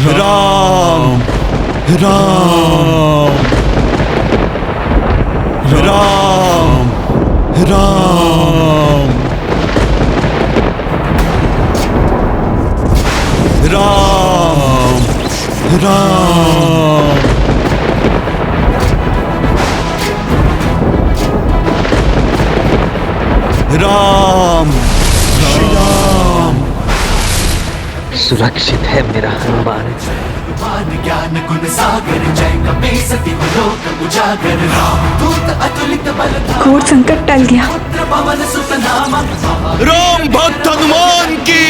राम राम राम राम राम राम राम श्री राम। सुरक्षित है मेरा हनुमान। ज्ञान गुण सागर जय कपे सती लोक उजागर दूत अतुलित बल घोर संकट टल गया। पवन सुत नाम राम भक्त हनुमान की,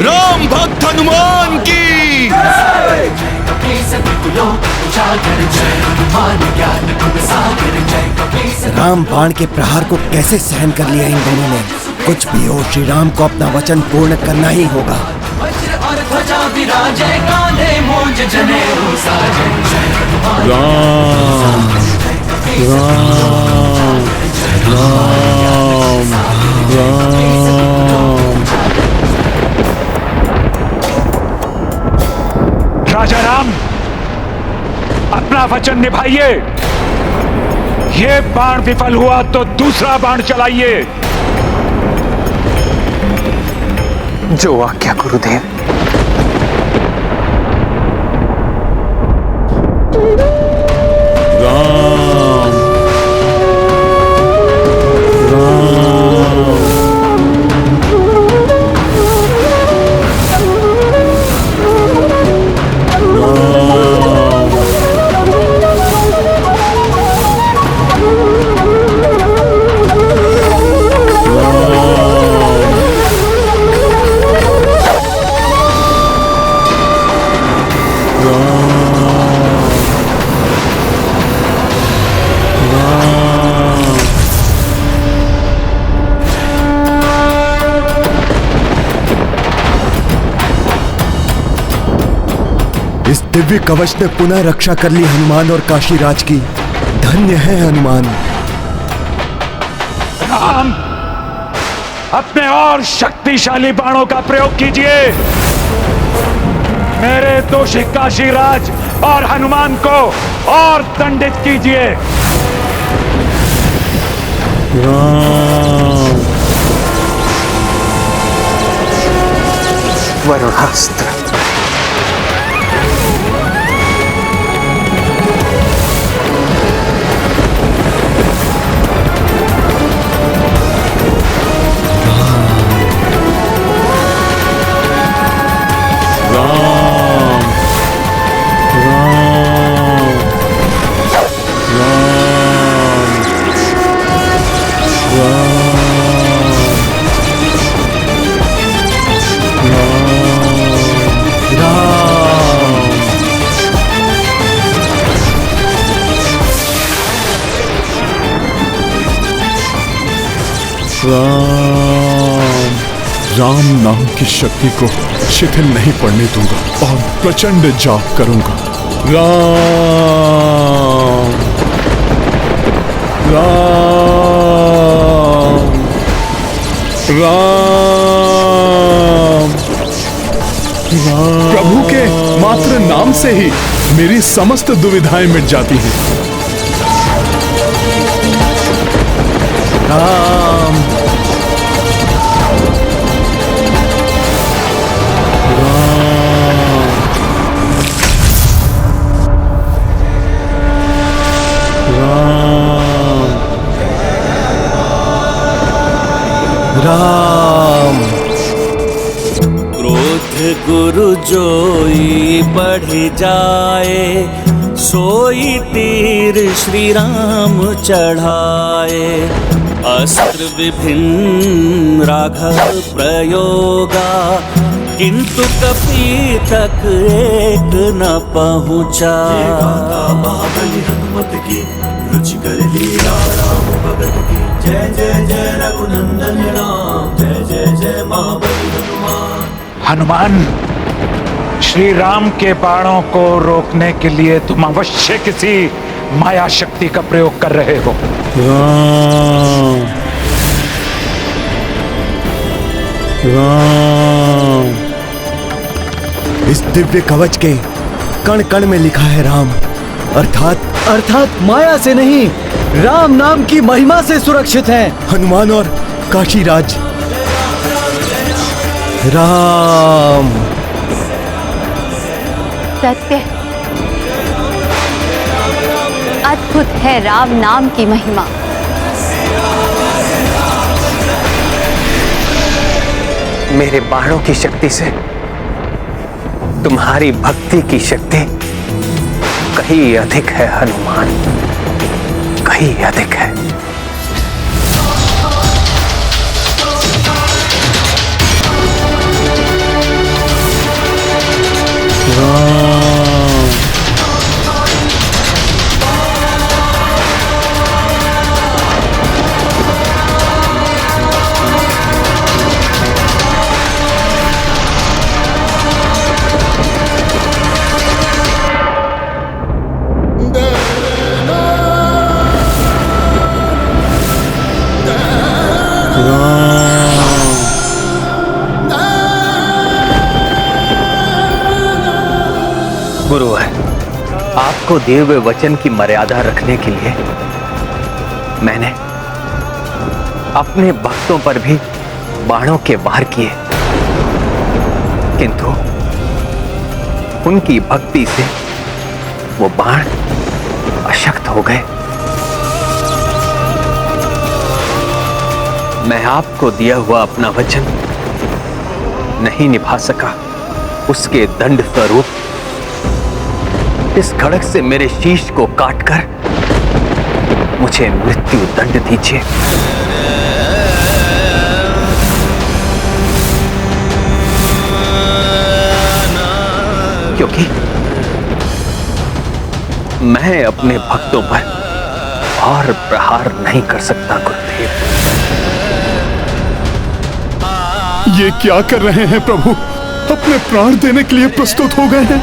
राम भक्त हनुमान की। कपे सती लोक उजागर जय हनुमान ज्ञान गुण सागर जय कपे सती। राम बाण के प्रहार को कैसे सहन कर लिया इन दोनों ने। कुछ भी हो, श्री राम को अपना वचन पूर्ण करना ही होगा। वज्र और ध्वजा विराजय कांधे मूंज जनेऊ साजय जय हनुमान। राम राम राम राम। राजा राम, अपना वचन निभाइए। ये बाण विफल हुआ तो दूसरा बाण चलाइए। जो आज्ञा गुरुदेव। राम इस दिव्य कवच ने पुनः रक्षा कर ली हनुमान और काशीराज की। धन्य है हनुमान। राम, अपने और शक्तिशाली बाणों का प्रयोग कीजिए। मेरे दोषी काशीराज और हनुमान को और दंडित कीजिए। राम वरुणास्त्र। राम नाम की शक्ति को शिथिल नहीं पड़ने दूंगा और प्रचंड जाप करूंगा। राम राम राम राम। प्रभु के मात्र नाम से ही मेरी समस्त दुविधाएं मिट जाती हैं। राम राम। क्रोध गुरु जोई बढ़ जाए, सोई तीर श्री राम चढ़ाए। अस्त्र विभिन्न राघव प्रयोगा, किंतु कपि तक एक न पहुँचा। हनुमत की रुचि कर लीला राम भगत की। जय जय जय रघुनंदन राम, जय जय जय महाबली हनुमान। हनुमान, श्री राम के बाणों को रोकने के लिए तुम अवश्य किसी माया शक्ति का प्रयोग कर रहे हो। राम राम। इस दिव्य कवच के कण कण में लिखा है राम, अर्थात माया से नहीं, राम नाम की महिमा से सुरक्षित हैं। हनुमान और काशीराज। राम। सत्य, अद्भुत है राम नाम की महिमा। मेरे बाणों की शक्ति से तुम्हारी भक्ति की शक्ति कहीं अधिक है हनुमान, कहीं अधिक है। गुरुवर, आपको दिए हुए वचन की मर्यादा रखने के लिए मैंने अपने भक्तों पर भी बाणों के वार किए, किंतु उनकी भक्ति से वो बाण अशक्त हो गए। मैं आपको दिया हुआ अपना वचन नहीं निभा सका, उसके दंड स्वरूप इस खड़ग से मेरे शीश को काटकर मुझे मृत्यु दंड दीजिए। क्योंकि मैं अपने भक्तों पर और प्रहार नहीं कर सकता गुरुदेव। ये क्या कर रहे हैं प्रभु? अपने प्राण देने के लिए प्रस्तुत हो गए हैं।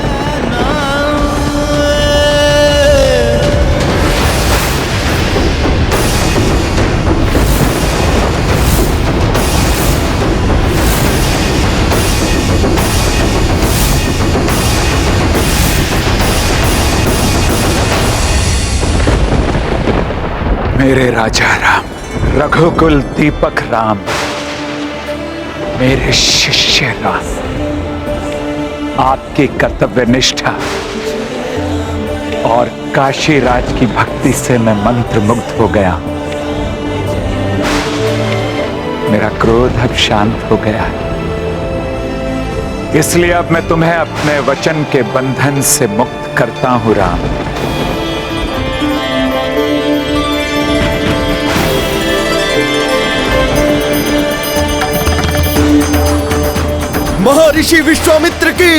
मेरे राजा राम, रघुकुल दीपक राम, मेरे शिष्य राम, आपकी कर्तव्य निष्ठा और काशीराज की भक्ति से मैं मंत्र मुग्ध हो गया। मेरा क्रोध अब शांत हो गया है, इसलिए अब मैं तुम्हें अपने वचन के बंधन से मुक्त करता हूं राम। महर्षि विश्वामित्र की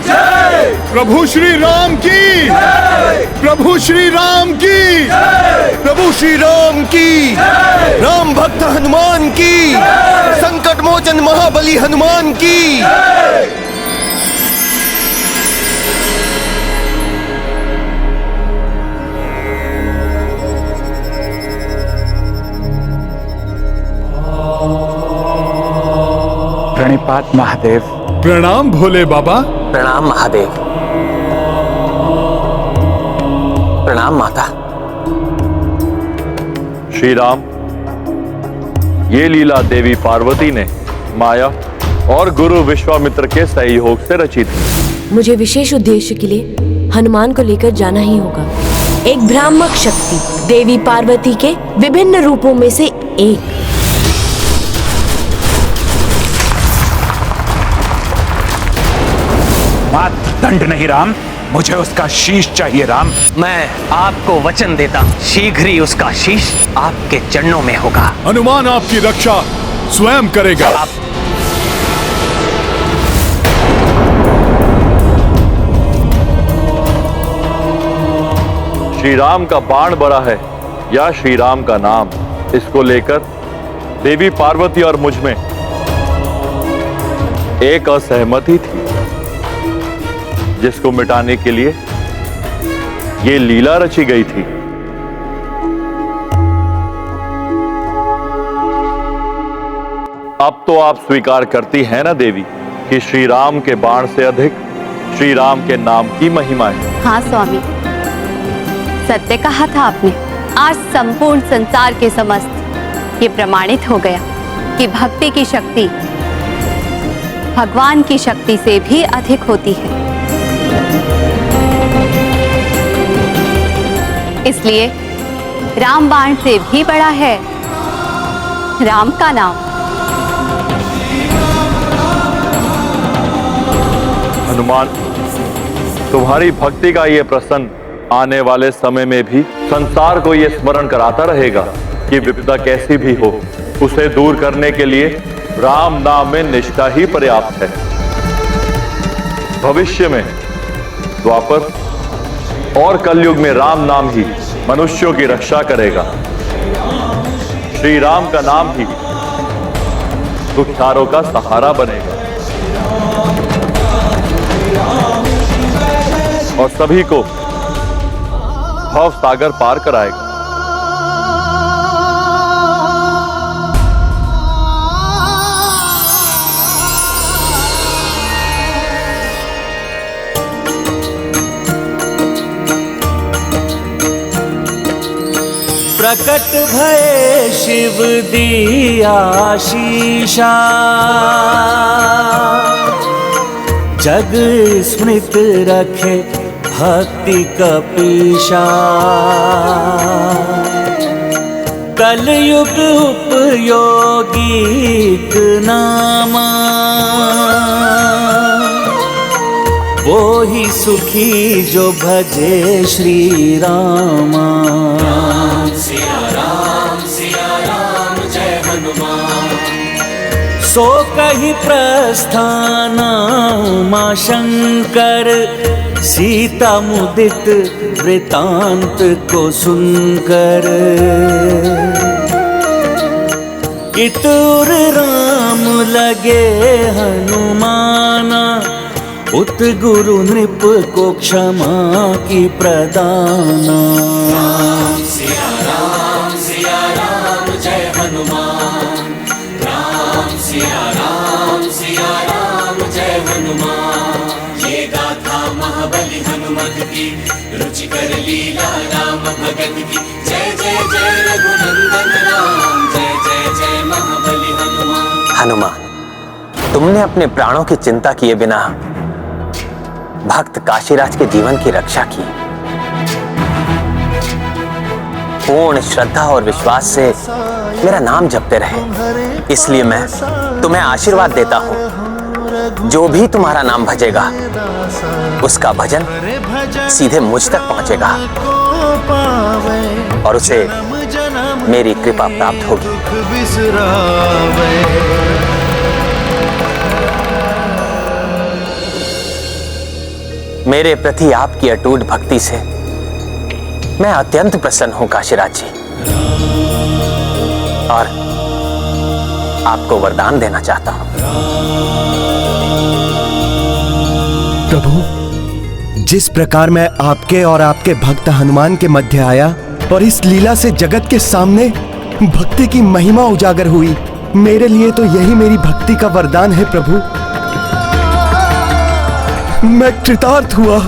जय। प्रभु श्री राम की जय। प्रभु श्री राम की जय। प्रभु श्री राम की जय। राम भक्त हनुमान की जय। संकट मोचन महाबली हनुमान की जय। प्रणिपात महादेव। प्रणाम भोले बाबा। प्रणाम महादेव। प्रणाम माता। श्री राम, ये लीला देवी पार्वती ने माया और गुरु विश्वामित्र के सहयोग से रची थी। मुझे विशेष उद्देश्य के लिए हनुमान को लेकर जाना ही होगा। एक भ्रामक शक्ति, देवी पार्वती के विभिन्न रूपों में से एक। मात दंड नहीं राम, मुझे उसका शीश चाहिए राम। मैं आपको वचन देता हूं, शीघ्र ही उसका शीश आपके चरणों में होगा। हनुमान आपकी रक्षा स्वयं करेगा। श्री राम का बाण बड़ा है या श्री राम का नाम, इसको लेकर देवी पार्वती और मुझ में एक असहमति थी, जिसको मिटाने के लिए ये लीला रची गई थी। अब तो आप स्वीकार करती हैं ना देवी कि श्री राम के बाण से अधिक श्री राम के नाम की महिमा है। हाँ स्वामी, सत्य कहा था आपने। आज संपूर्ण संसार के समस्त ये प्रमाणित हो गया कि भक्ति की शक्ति भगवान की शक्ति से भी अधिक होती है। इसलिए रामबाण से भी बड़ा है राम का नाम। हनुमान, तुम्हारी भक्ति का ये प्रसन्न आने वाले समय में भी संसार को ये स्मरण कराता रहेगा कि विपदा कैसी भी हो, उसे दूर करने के लिए राम नाम में निष्ठा ही पर्याप्त है। भविष्य में द्वापर और कलयुग में राम नाम ही मनुष्यों की रक्षा करेगा। श्री राम का नाम ही दुखियारों का सहारा बनेगा और सभी को भव सागर पार कराएगा। प्रकट भय शिव दिया शीशा, जग स्मृत रखे भक्ति कपीशा। कलयुग उपयोगी नामा, वो ही सुखी जो भजे श्री रामा। सिया राम जय हनुमान। सो कही प्रस्थान उमा शंकर, सीता मुदित वृतांत को सुनकर। इतुर राम लगे हनुमाना, उत गुरु नृप को क्षमा की प्रदाना। सिया राम जय हनुमान। सिया राम जय हनुमान। ये गाथा महाबली हनुमत की, रुचिकर लीला राम भगत की। जय जय जय रघुनंदन राम, जय जय जय महाबली हनुमान। हनुमान, तुमने अपने प्राणों की चिंता किए बिना भक्त काशीराज के जीवन की रक्षा की। पूर्ण श्रद्धा और विश्वास से मेरा नाम जपते रहे, इसलिए मैं तुम्हें आशीर्वाद देता हूं। जो भी तुम्हारा नाम भजेगा उसका भजन सीधे मुझ तक पहुंचेगा और उसे मेरी कृपा प्राप्त होगी। मेरे प्रति आपकी अटूट भक्ति से मैं अत्यंत प्रसन्न हूं काशीराज जी, और आपको वरदान देना चाहता हूं। प्रभु, जिस प्रकार मैं आपके और आपके भक्त हनुमान के मध्य आया और इस लीला से जगत के सामने भक्ति की महिमा उजागर हुई, मेरे लिए तो यही मेरी भक्ति का वरदान है प्रभु। मैं कृतार्थ हुआ।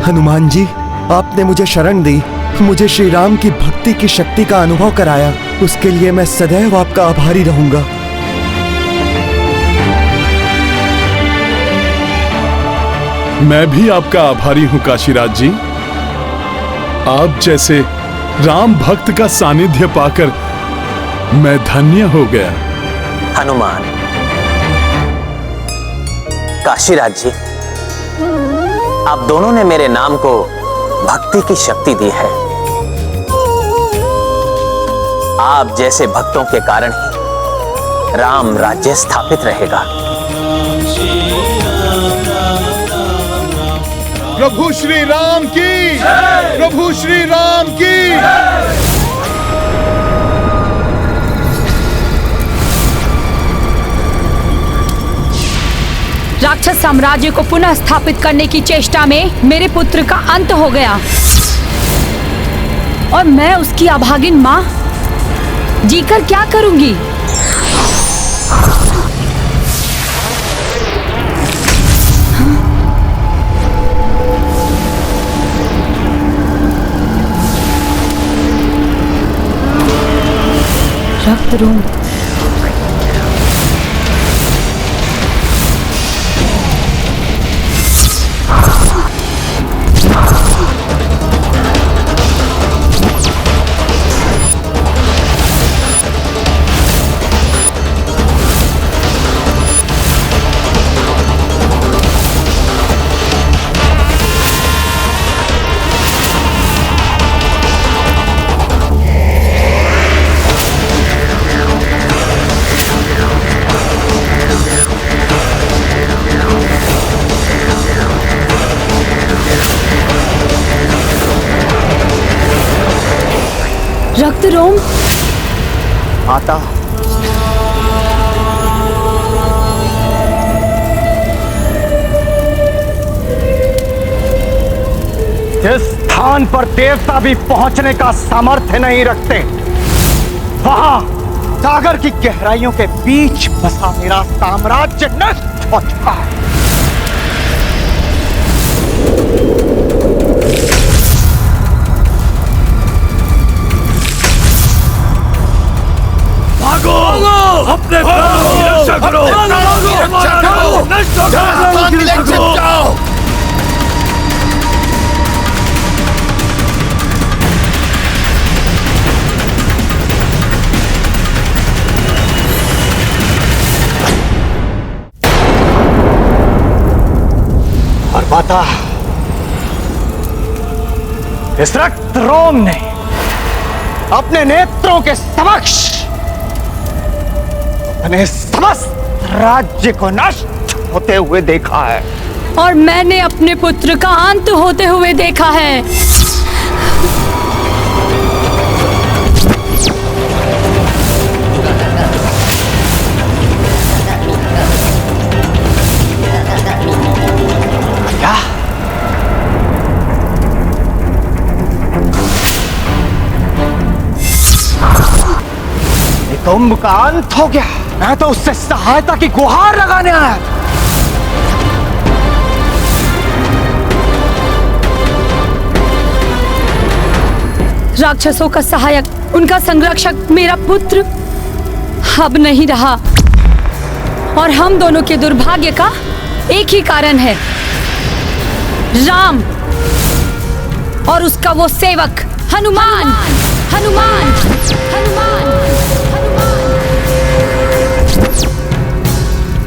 हनुमान जी, आपने मुझे शरण दी, मुझे श्री राम की भक्ति की शक्ति का अनुभव कराया, उसके लिए मैं सदैव आपका आभारी रहूंगा। मैं भी आपका आभारी हूं काशीराज जी। आप जैसे राम भक्त का सानिध्य पाकर मैं धन्य हो गया। हनुमान, काशीराज जी, आप दोनों ने मेरे नाम को भक्ति की शक्ति दी है। आप जैसे भक्तों के कारण ही राम राज्य स्थापित रहेगा। प्रभु श्री राम की, प्रभु श्री राम की। राक्षस साम्राज्य को पुनः स्थापित करने की चेष्टा में मेरे पुत्र का अंत हो गया और मैं उसकी अभागिन माँ जीकर क्या करूंगी? रक्त रूम रक्त रोम माता, जिस स्थान पर देवता भी पहुंचने का सामर्थ्य नहीं रखते, वहां सागर की गहराइयों के बीच बसा मेरा साम्राज्य नष्ट हो चुका है। भागो! अपने प्राणों की रक्षा करो! नष्ट हो जाओ! और माता, इस रक्त रोम ने अपने नेत्रों के समक्ष अपने समस्त राज्य को नष्ट होते हुए देखा है और मैंने अपने पुत्र का अंत होते हुए देखा है। कुंभ का अंत हो गया। मैं तो उससे सहायता की गुहार लगाने आया था। राक्षसों का सहायक, उनका संरक्षक मेरा पुत्र अब नहीं रहा और हम दोनों के दुर्भाग्य का एक ही कारण है, राम और उसका वो सेवक हनुमान। हनुमान, हनुमान,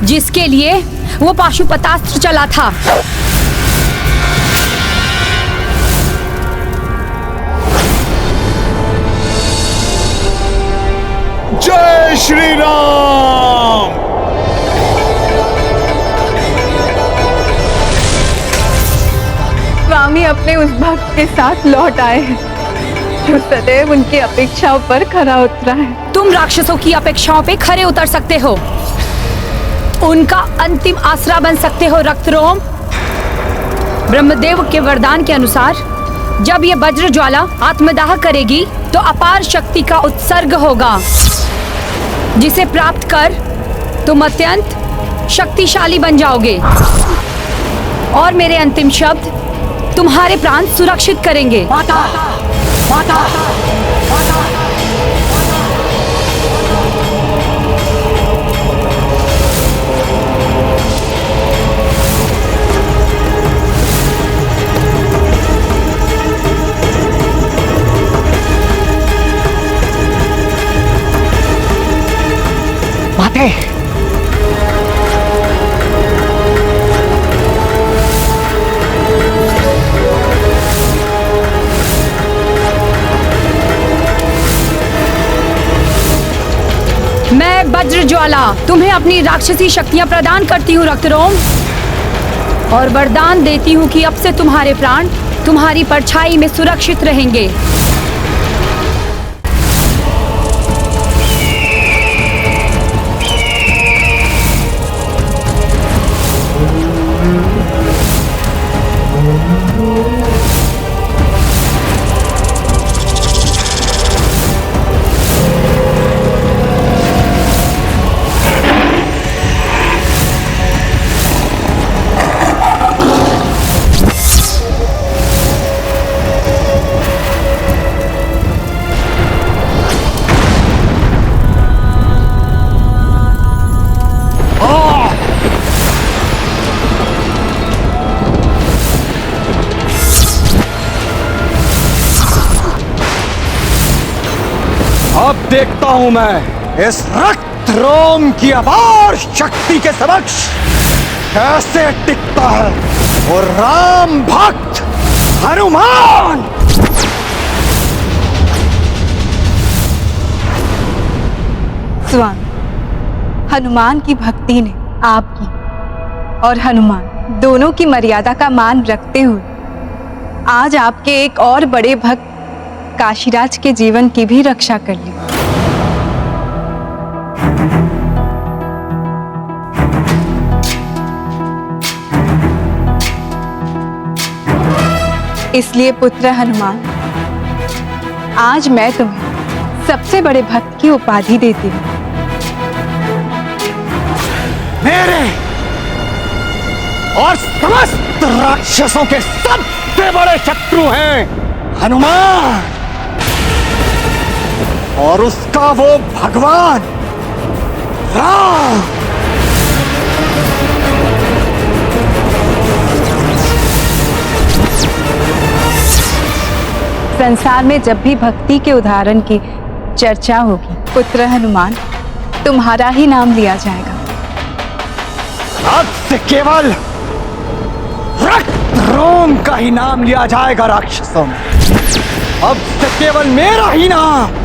जिसके लिए वो पाशुपतास्त्र चला था। जय श्री राम। स्वामी अपने उस भक्त के साथ लौट आए हैं जो सदैव उनकी अपेक्षाओं पर खरा उतरा है। तुम राक्षसों की अपेक्षाओं पे खरे उतर सकते हो, उनका अंतिम आसरा बन सकते हो रक्तरोम। ब्रह्मदेव के वरदान के अनुसार जब ये वज्र ज्वाला आत्मदाह करेगी तो अपार शक्ति का उत्सर्ग होगा, जिसे प्राप्त कर तुम अत्यंत शक्तिशाली बन जाओगे और मेरे अंतिम शब्द तुम्हारे प्राण सुरक्षित करेंगे। माता, माता, माता। माते, मैं वज्र ज्वाला तुम्हें अपनी राक्षसी शक्तियां प्रदान करती हूँ रक्तरोम, और वरदान देती हूँ कि अब से तुम्हारे प्राण तुम्हारी परछाई में सुरक्षित रहेंगे। अब देखता हूं मैं इस रक्त रोम की अपार शक्ति के समक्ष कैसे टिकता है वो राम भक्त हनुमान। स्वामी, हनुमान की भक्ति ने आपकी और हनुमान दोनों की मर्यादा का मान रखते हुए आज आपके एक और बड़े भक्त काशीराज के जीवन की भी रक्षा कर ली। इसलिए पुत्र हनुमान, आज मैं तुम्हें सबसे बड़े भक्त की उपाधि देती हूँ। मेरे और समस्त राक्षसों के सबसे बड़े शत्रु हैं हनुमान और उसका वो भगवान राम। संसार में जब भी भक्ति के उदाहरण की चर्चा होगी, पुत्र हनुमान, तुम्हारा ही नाम लिया जाएगा। आज से केवल रक्त रोम का ही नाम लिया जाएगा राक्षसों में। अब से केवल मेरा ही नाम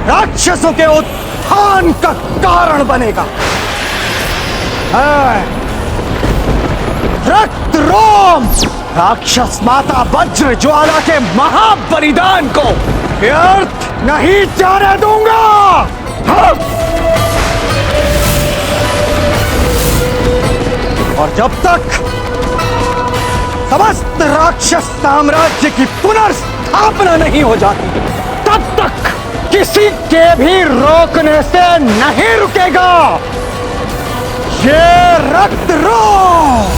राक्षसों के उत्थान का कारण बनेगा। रक्त रोम राक्षस माता वज्र ज्वाला के महाबलिदान को व्यर्थ नहीं जाने दूंगा। और जब तक समस्त राक्षस साम्राज्य की पुनर्स्थापना नहीं हो जाती, तब तक किसी के भी रोकने से नहीं रुकेगा ये रक्त रोम।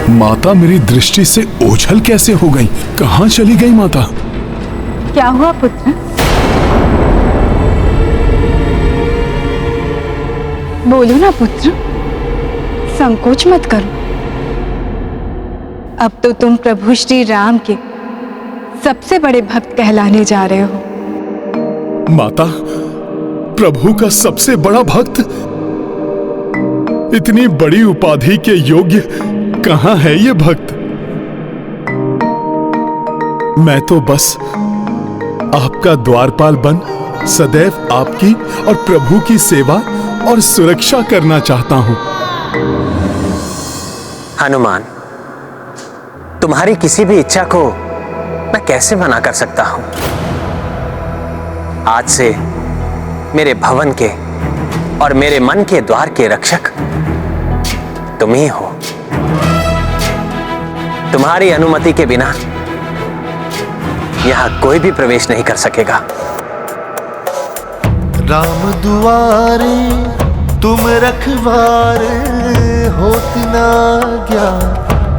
माता मेरी दृष्टि से ओझल कैसे हो गई? कहां चली गई माता? क्या हुआ पुत्र? बोलो ना पुत्र, संकोच मत करो। अब तो तुम प्रभु श्री राम के सबसे बड़े भक्त कहलाने जा रहे हो। माता, प्रभु का सबसे बड़ा भक्त? इतनी बड़ी उपाधि के योग्य कहां है ये भक्त? मैं तो बस आपका द्वारपाल बन सदैव आपकी और प्रभु की सेवा और सुरक्षा करना चाहता हूं। हनुमान, तुम्हारी किसी भी इच्छा को मैं कैसे मना कर सकता हूं? आज से मेरे भवन के और मेरे मन के द्वार के रक्षक तुम ही हो। तुम्हारी अनुमति के बिना यहां कोई भी प्रवेश नहीं कर सकेगा। राम दुआरे तुम रखवारे, होत ना गया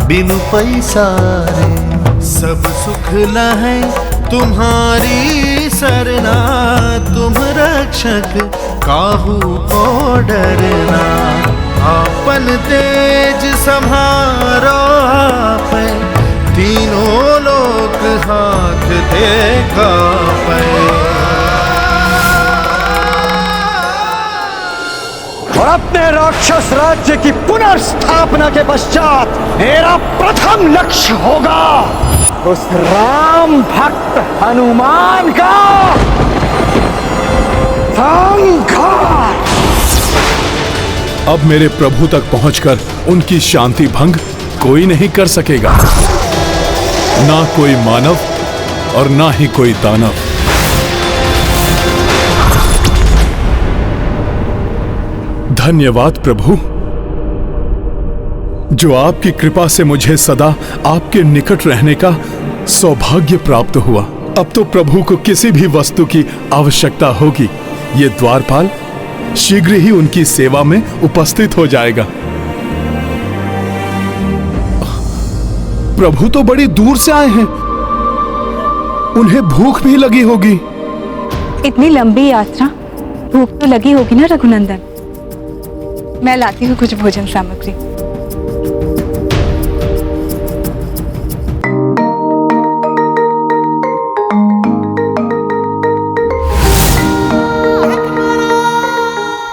बिनु पैसारे। सब सुख लहै तुम्हारी सरना, तुम रक्षक काहू को डरना। आपन तेज सम्हारो आप, तीनों लोक हाथ देखा पे। और अपने राक्षस राज्य की पुनर्स्थापना के पश्चात मेरा प्रथम लक्ष्य होगा उस राम भक्त हनुमान का संहार। अब मेरे प्रभु तक पहुंचकर उनकी शांति भंग कोई नहीं कर सकेगा, ना कोई मानव और ना ही कोई दानव। धन्यवाद प्रभु, जो आपकी कृपा से मुझे सदा आपके निकट रहने का सौभाग्य प्राप्त हुआ। अब तो प्रभु को किसी भी वस्तु की आवश्यकता होगी, ये द्वारपाल शीघ्र ही उनकी सेवा में उपस्थित हो जाएगा। प्रभु तो बड़ी दूर से आए हैं, उन्हें भूख भी लगी होगी। इतनी लंबी यात्रा, भूख तो लगी होगी ना रघुनंदन। मैं लाती हूँ कुछ भोजन सामग्री।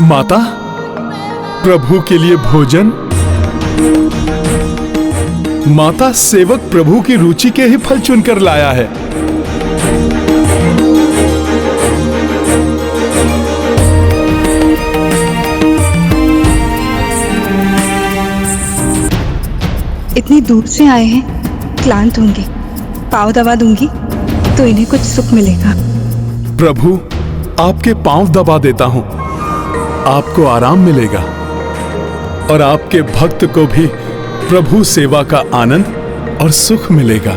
माता, प्रभु के लिए भोजन। माता, सेवक प्रभु की रुचि के ही फल चुनकर लाया है। इतनी दूर से आए हैं, क्लांत होंगे, पाँव दबा दूंगी तो इन्हें कुछ सुख मिलेगा। प्रभु, आपके पांव दबा देता हूं, आपको आराम मिलेगा और आपके भक्त को भी प्रभु सेवा का आनंद और सुख मिलेगा।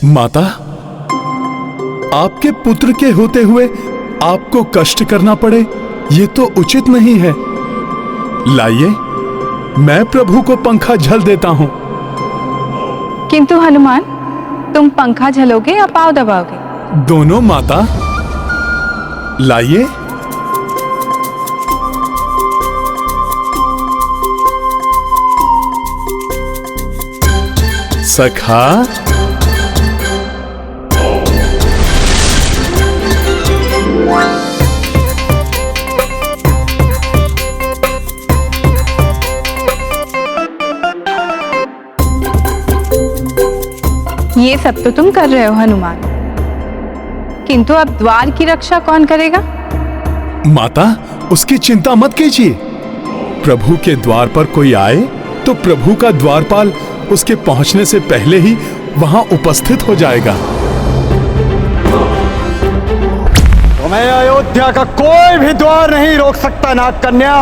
माता, आपके पुत्र के होते हुए आपको कष्ट करना पड़े, ये तो उचित नहीं है। लाइए, मैं प्रभु को पंखा झल देता हूं। किंतु हनुमान, तुम पंखा झलोगे या पाँव दबाओगे? दोनों माता। लाइए। सखा, ये सब तो तुम कर रहे हो हनुमान, किंतु अब द्वार की रक्षा कौन करेगा? माता, उसकी चिंता मत कीजिए। प्रभु के द्वार पर कोई आए तो प्रभु का द्वारपाल उसके पहुंचने से पहले ही वहां उपस्थित हो जाएगा। तुम्हें अयोध्या का कोई भी द्वार नहीं रोक सकता नाग कन्या,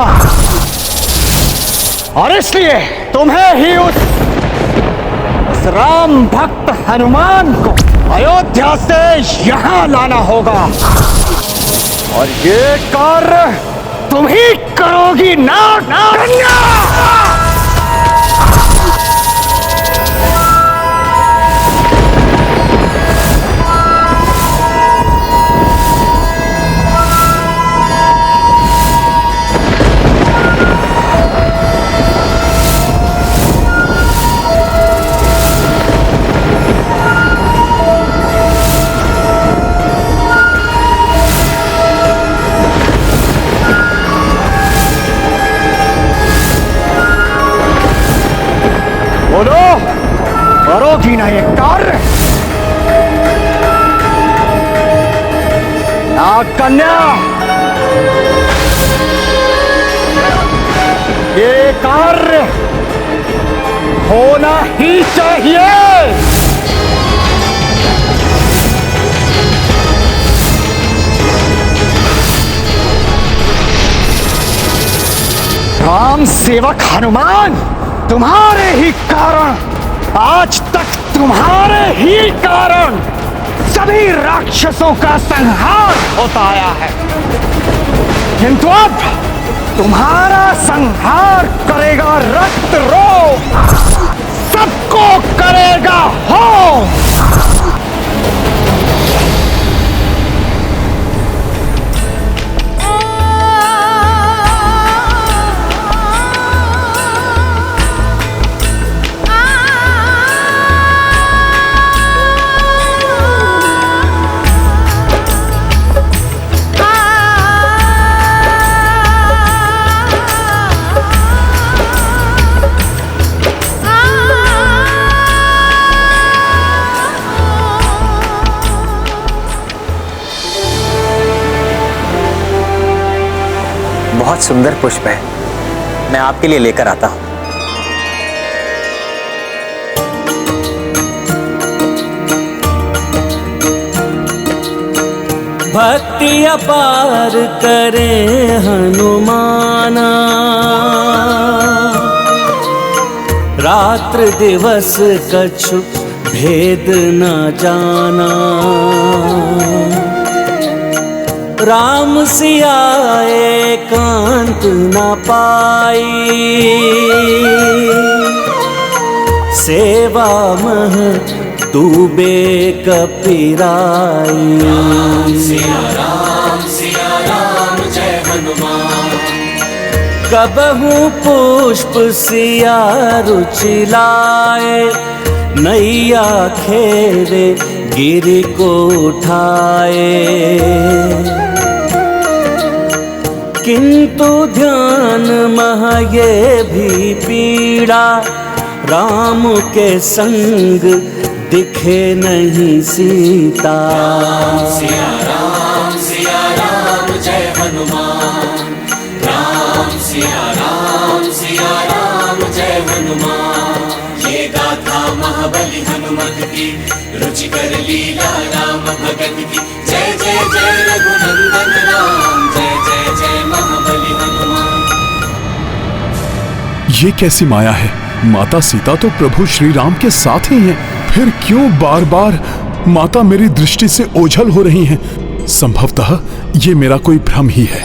और इसलिए तुम्हें ही उस राम भक्त हनुमान को अयोध्या से यहां लाना होगा, और ये कार्य तुम ही करोगी नाग कन्या। बोलो, करोगी ना ये कार्य? नाग कन्या, ये कार्य होना ही चाहिए। राम सेवक हनुमान, तुम्हारे ही कारण, आज तक तुम्हारे ही कारण सभी राक्षसों का संहार होता आया है, किंतु अब तुम्हारा संहार करेगा रक्त रोग, सबको करेगा होम। बहुत सुंदर पुष्प है, मैं आपके लिए लेकर आता हूं। भक्ति अपार करे हनुमाना। रात्र दिवस कछु भेद न जाना। राम सिया एकांत न पाई। सेवा मह डूबे कपिराई। राम जय हनुमान। कबहू पुष्प सिया रुचि लाए। नैया खेरे गिरि को उठाए। किंतु ध्यान मह ये भी पीड़ा। राम के संग दिखे नहीं सीता। राम जय हनुमान। राम जय हनुमान। ये गाथा महाबली हनुमत की। रुचि कर लीला राम भगत की। जय जय जय रघुनंदन राम। जय जय जय महाबली हनुमान। ये कैसी माया है? माता सीता तो प्रभु श्री राम के साथ ही हैं। फिर क्यों बार बार माता मेरी दृष्टि से ओझल हो रही हैं? संभवतः ये मेरा कोई भ्रम ही है।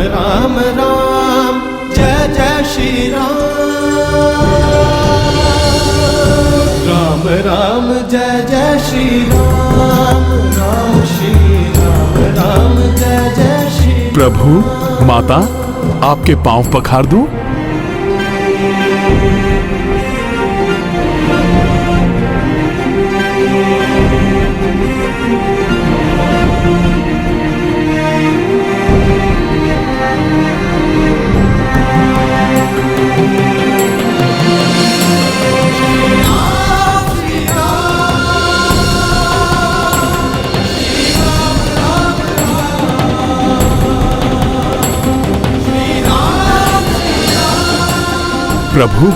राम राम जय जय श्री राम। राम राम जय जय श्री राम। राम श्री राम राम जय जय श्री। प्रभु माता आपके पांव पखार दूं? प्रभु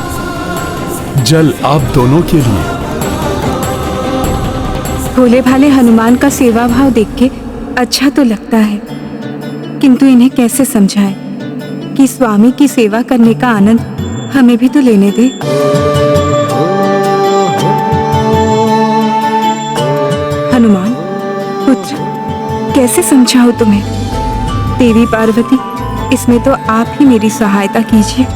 जल आप दोनों के लिए। भोले भाले हनुमान का सेवा भाव देख के अच्छा तो लगता है, किंतु इन्हें कैसे समझाएं कि स्वामी की सेवा करने का आनंद हमें भी तो लेने दे। हनुमान पुत्र, कैसे समझाऊं तुम्हें? देवी पार्वती, इसमें तो आप ही मेरी सहायता कीजिए।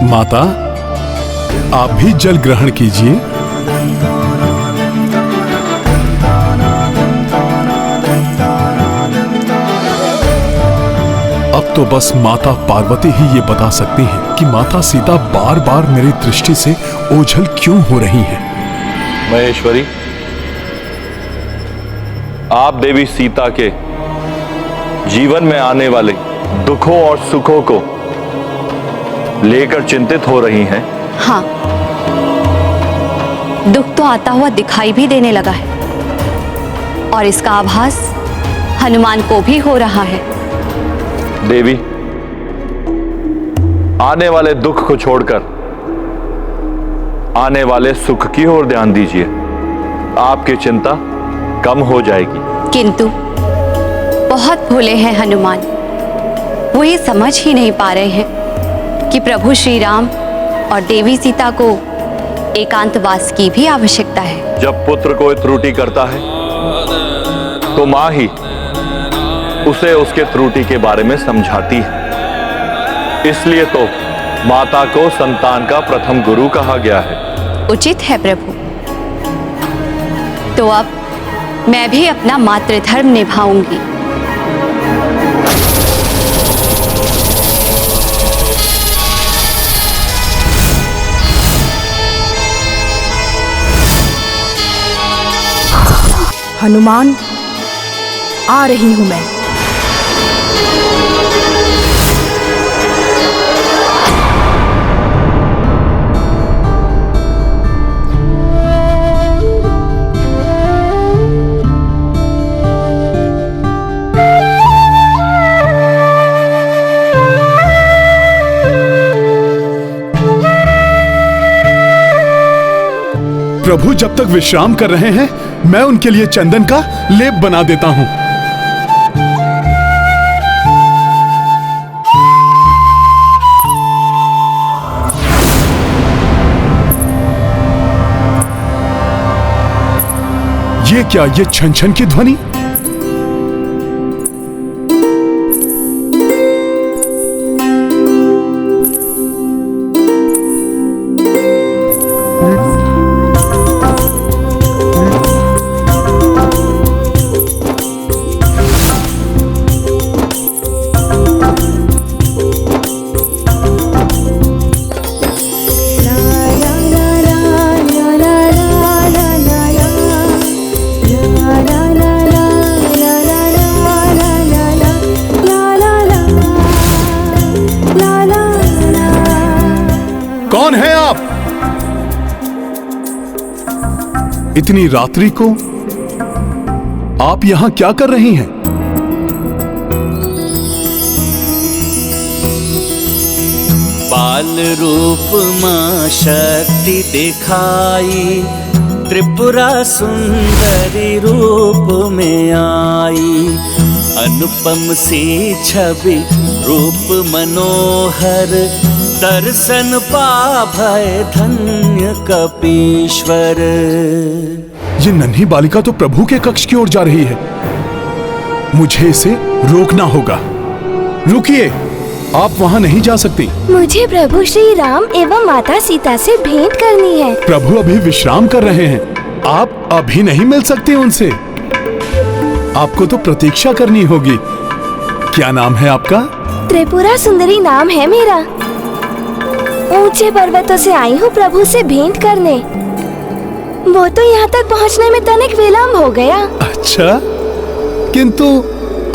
माता आप भी जल ग्रहण कीजिए। अब तो बस माता पार्वती ही ये बता सकती हैं कि माता सीता बार बार मेरी दृष्टि से ओझल क्यों हो रही हैं। महेश्वरी, आप देवी सीता के जीवन में आने वाले दुखों और सुखों को लेकर चिंतित हो रही हैं। हाँ, दुख तो आता हुआ दिखाई भी देने लगा है और इसका आभास हनुमान को भी हो रहा है। देवी, आने वाले दुख को छोड़कर आने वाले सुख की ओर ध्यान दीजिए। आपकी चिंता कम हो जाएगी। किंतु बहुत भोले हैं हनुमान। वो ये समझ ही नहीं पा रहे हैं कि प्रभु श्री राम और देवी सीता को एकांतवास की भी आवश्यकता है। जब पुत्र कोई त्रुटि करता है तो मां ही उसे उसके त्रुटि के बारे में समझाती है। इसलिए तो माता को संतान का प्रथम गुरु कहा गया है। उचित है प्रभु। तो अब मैं भी अपना मातृधर्म निभाऊंगी। हनुमान, आ रही हूं मैं। प्रभु जब तक विश्राम कर रहे हैं, मैं उनके लिए चंदन का लेप बना देता हूं। ये क्या, ये छन छन की ध्वनि? कौन है आप? इतनी रात्रि को आप यहां क्या कर रही हैं? बाल रूप मां शक्ति दिखाई, त्रिपुरा सुंदरी रूप में आई। अनुपम सी छवि रूप मनोहर, दर्शन पा भय धन्य कपीश्वर। ये नन्ही बालिका तो प्रभु के कक्ष की ओर जा रही है। मुझे इसे रोकना होगा। रुकिए, आप वहां नहीं जा सकती। मुझे प्रभु श्री राम एवं माता सीता से भेंट करनी है। प्रभु अभी विश्राम कर रहे हैं, आप अभी नहीं मिल सकते उनसे। आपको तो प्रतीक्षा करनी होगी। क्या नाम है आपका? त्रिपुरा सुंदरी नाम है मेरा। ऊंचे पर्वतों से आई हूँ प्रभु से भेंट करने। वो तो यहाँ तक पहुँचने में तनिक विलम्ब हो गया। अच्छा, किंतु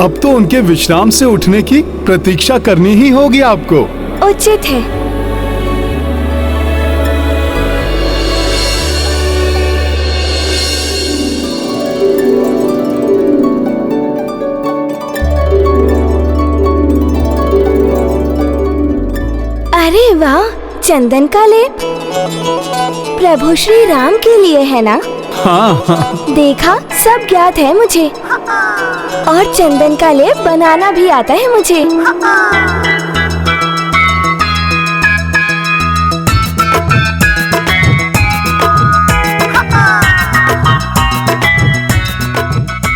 अब तो उनके विश्राम से उठने की प्रतीक्षा करनी ही होगी आपको। उचित है। अरे वाह, चंदन का लेप प्रभु श्री राम के लिए है ना? हाँ। देखा, सब ज्ञात है मुझे। और चंदन का लेप बनाना भी आता है मुझे।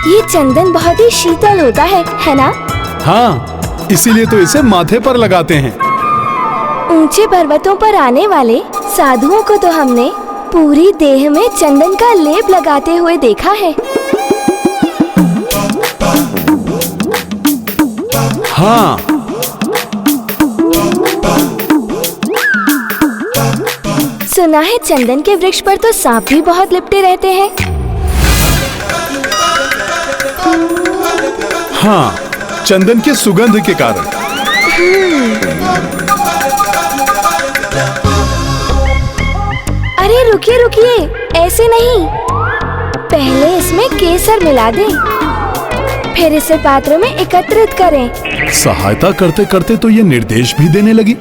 ये चंदन बहुत ही शीतल होता है ना? हाँ, इसीलिए तो इसे माथे पर लगाते हैं। ऊंचे पर्वतों पर आने वाले साधुओं को तो हमने पूरी देह में चंदन का लेप लगाते हुए देखा है। हाँ। सुना है चंदन के वृक्ष पर तो सांप भी बहुत लिपटे रहते हैं। हाँ, चंदन के सुगंध के कारण। अरे रुकिए रुकिए, ऐसे नहीं। पहले इसमें केसर मिला दें, फिर इसे पात्र में एकत्रित करें। सहायता करते करते तो ये निर्देश भी देने लगी।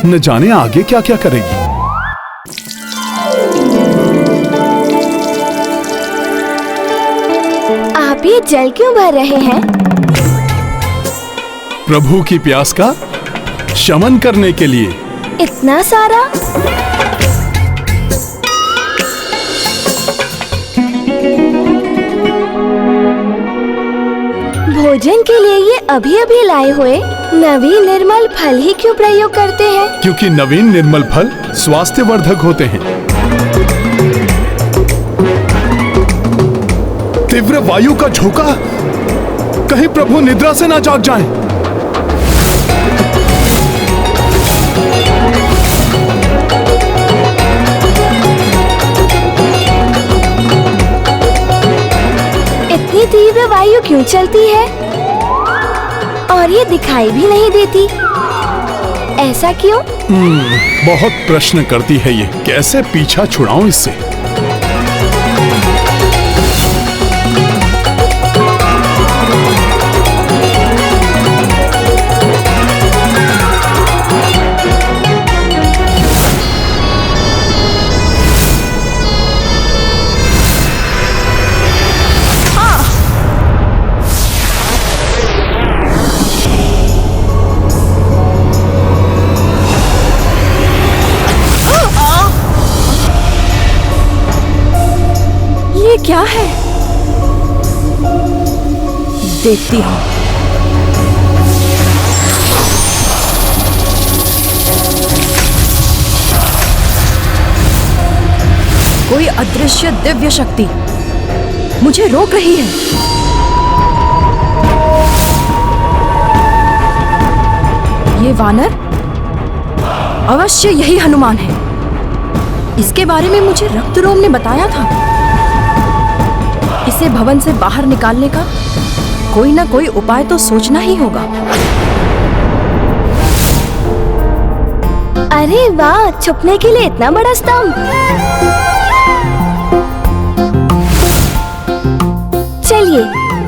न जाने आगे क्या क्या करेगी। आप ये जल क्यों भर रहे हैं? प्रभु की प्यास का शमन करने के लिए। इतना सारा? भोजन के लिए ये अभी अभी लाए हुए नवीन निर्मल फल ही क्यों प्रयोग करते हैं? क्योंकि नवीन निर्मल फल स्वास्थ्यवर्धक होते हैं। तीव्र वायु का झोंका, कहीं प्रभु निद्रा से ना जाग जाएं। इतनी तीव्र वायु क्यों चलती है? और ये दिखाई भी नहीं देती। ऐसा क्यों? बहुत प्रश्न करती है ये। कैसे पीछा छुड़ाऊं इससे? क्या है? देखती हूँ। कोई अदृश्य दिव्य शक्ति मुझे रोक रही है। ये वानर अवश्य यही हनुमान है। इसके बारे में मुझे रक्तरोम ने बताया था। इसे भवन से बाहर निकालने का कोई ना कोई उपाय तो सोचना ही होगा। अरे वाह, छुपने के लिए इतना बड़ा स्तंभ। चलिए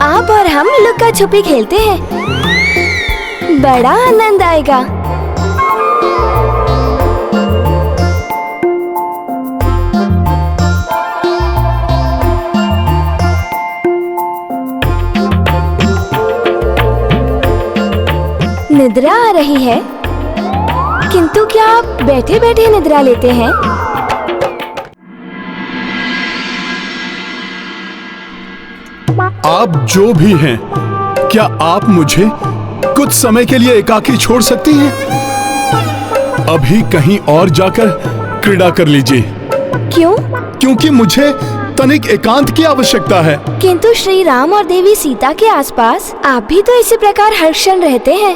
आप और हम लुक्का छुपी खेलते हैं, बड़ा आनंद आएगा। निद्रा आ रही है, किंतु क्या आप बैठे बैठे निद्रा लेते हैं? आप जो भी हैं, क्या आप मुझे कुछ समय के लिए एकाकी छोड़ सकती हैं? अभी कहीं और जाकर क्रीड़ा कर लीजिए। क्यों? क्योंकि मुझे तनिक एकांत की आवश्यकता है। किंतु श्री राम और देवी सीता के आसपास आप भी तो इसी प्रकार हर क्षण रहते हैं।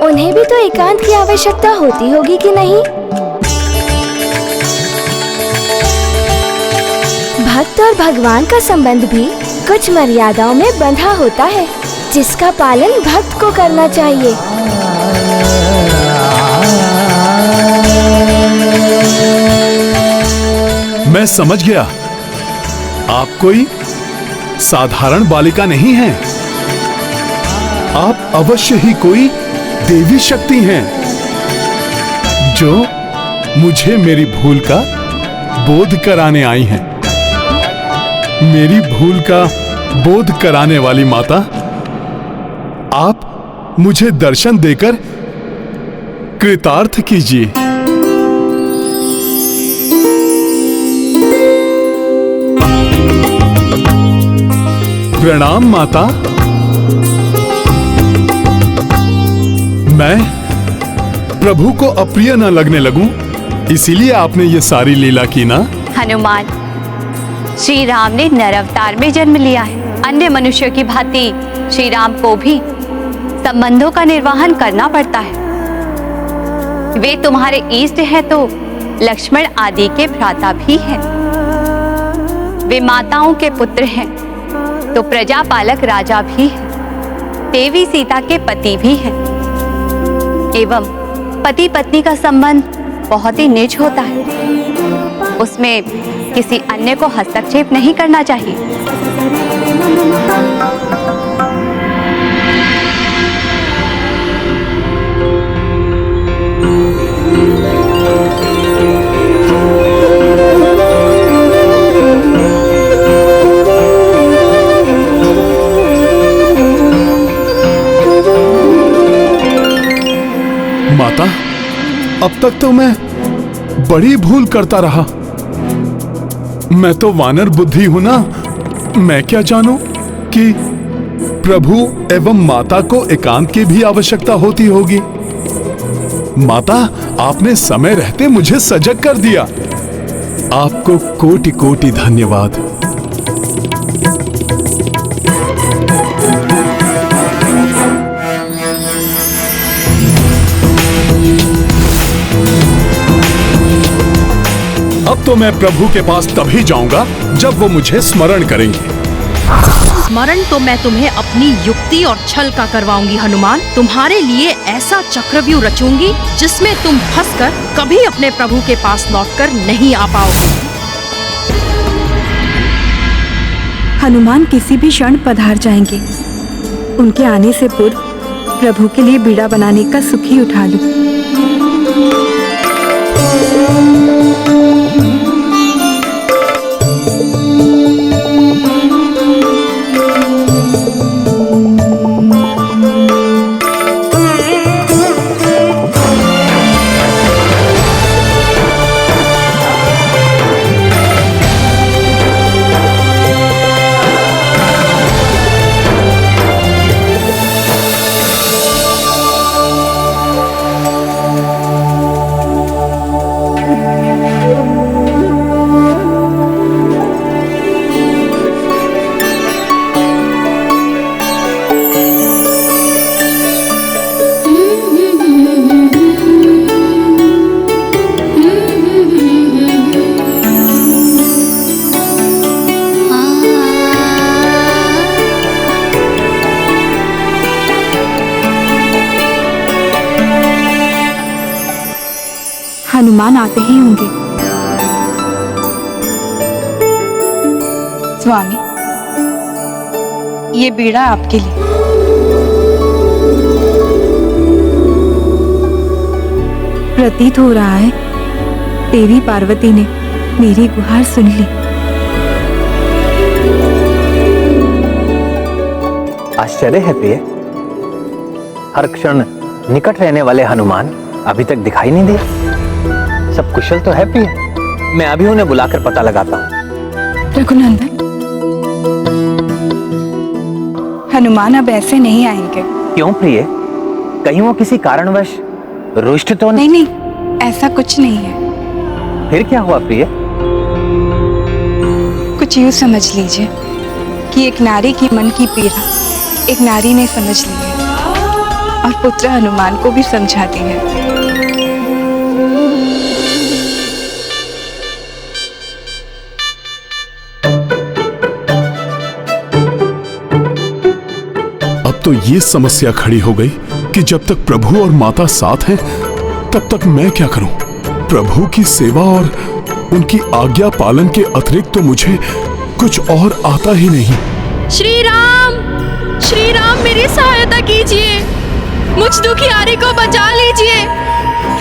उन्हें भी तो एकांत की आवश्यकता होती होगी कि नहीं? भक्त और भगवान का संबंध भी कुछ मर्यादाओं में बंधा होता है, जिसका पालन भक्त को करना चाहिए। मैं समझ गया, आप कोई साधारण बालिका नहीं हैं। आप अवश्य ही कोई देवी शक्ति हैं, जो मुझे मेरी भूल का बोध कराने आई हैं। मेरी भूल का बोध कराने वाली माता, आप मुझे दर्शन देकर कृतार्थ कीजिए। प्रणाम माता। मैं प्रभु को अप्रिय न लगने लगूं, इसीलिए आपने ये सारी लीला की ना? हनुमान, श्री राम ने नर अवतार में जन्म लिया है। अन्य मनुष्यों की भांति श्री राम को भी संबंधों का निर्वहन करना पड़ता है। वे तुम्हारे इष्ट हैं तो लक्ष्मण आदि के भ्राता भी हैं। वे माताओं के पुत्र हैं तो प्रजापालक राजा भी है, देवी सीता के पति भी हैं। एवं पति पत्नी का संबंध बहुत ही निज होता है, उसमें किसी अन्य को हस्तक्षेप नहीं करना चाहिए। माता, अब तक तो मैं बड़ी भूल करता रहा। मैं तो वानर बुद्धि हूं ना। मैं क्या जानूं कि प्रभु एवं माता को एकांत की भी आवश्यकता होती होगी। माता, आपने समय रहते मुझे सजग कर दिया। आपको कोटि कोटि धन्यवाद। अब तो मैं प्रभु के पास तभी जाऊंगा जब वो मुझे स्मरण करेंगे। स्मरण तो मैं तुम्हें अपनी युक्ति और छल का करवाऊंगी हनुमान। तुम्हारे लिए ऐसा चक्रव्यूह रचूंगी जिसमें तुम फंसकर कभी अपने प्रभु के पास लौटकर नहीं आ पाओगे। हनुमान किसी भी क्षण पधार जाएंगे। उनके आने से पूर्व प्रभु के लिए बीड़ा बनाने का सुख ही उठा लो। हनुमान आते ही होंगे। स्वामी, ये बीड़ा आपके लिए। प्रतीत हो रहा है देवी पार्वती ने मेरी गुहार सुन ली। आश्चर्य है प्रिय, हर क्षण निकट रहने वाले हनुमान अभी तक दिखाई नहीं दिए। सब कुशल तो है प्रिय? मैं अभी उन्हें बुलाकर पता लगाता हूँ। रघुनंदन, हनुमान अब ऐसे नहीं आएंगे। क्यों प्रिय? कहीं वो किसी कारणवश रुष्ट तो नहीं? नहीं, ऐसा कुछ नहीं है। फिर क्या हुआ प्रिय? कुछ यूं समझ लीजिए कि एक नारी की मन की पीड़ा एक नारी ने समझ ली है और पुत्र हनुमान को भी समझा दी है। अब तो ये समस्या खड़ी हो गई कि जब तक प्रभु और माता साथ हैं, तब तक मैं क्या करूं? प्रभु की सेवा और उनकी आज्ञा पालन के अतिरिक्त तो मुझे कुछ और आता ही नहीं। श्री राम मेरी सहायता कीजिए, मुझ दुखियारी को बचा लीजिए।